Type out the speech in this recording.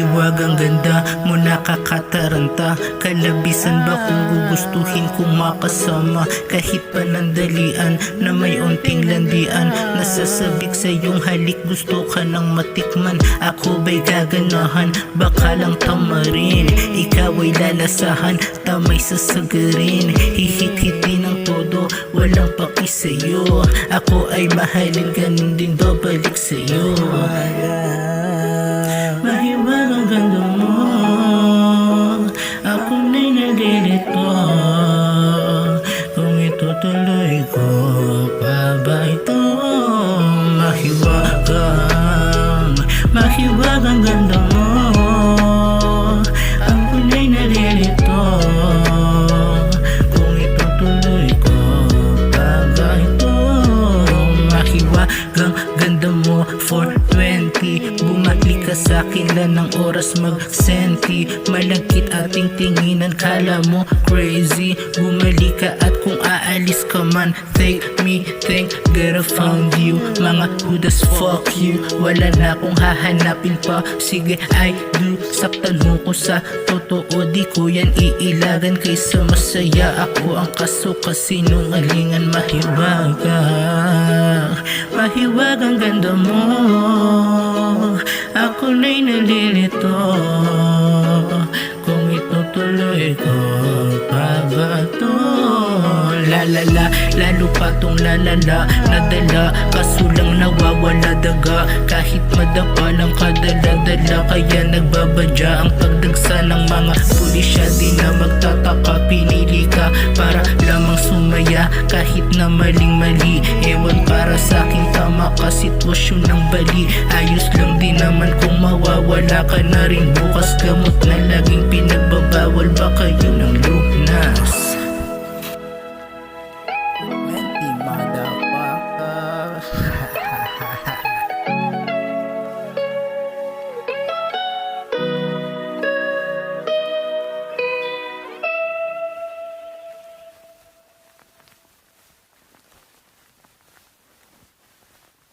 Mahiwagang ganda mo nakakataranta. Kalabisan ba kung gugustuhin kong makasama? Kahit panandalian na may onting landian, nasasabik sa iyong halik, gusto ka nang matikman. Ako ba'y gaganahan? Baka lang tamarin. Ikaw ay lalasahan, tamay sasagarin. Hihit-hitin ng todo, walang paki sa'yo. Ako ay mahalin, ganun din babalik sa'yo. Mahiwagang ganda mo, ako na'y nalilito. Kung itutuloy ko pa ba ito? Mahiwagang ganda mo, ako na'y nalilito. Kung itutuloy ko pa ba ito? Mahiwagang ganda mo, 420. Bumalik ka sa'kin lang ng oras mag-senti. Malagkit ating tinginan, kala mo crazy. Bumalik ka at kung aalis ka man, thank God I found you. Mga hudas fuck you, wala na akong hahanapin pa. Sige I do, saktan mo ko sa totoo, di ko yan iilagan. Kaysa masaya ako ang kaso kasinungalingan. Mahiwagang ganda mo, ako na'y nalilito. Kung itutuloy ko pa ba ito? Lalala, lalo pa tong lalala. Nadala, kaso lang nawawala daga. Kahit madapa lang kadala-dala, kaya nagbabadya ang pagdagsa ng mga pulisya. Di na magtataka, pinili ka para lamang sumaya. Kahit na maling-mali, ewan para sa'kin tama ka, sitwasyon ng bali. Ayos lang din naman kung mawawala ka na rin bukas. Gamot na laging pinagbabawal, baka yun ang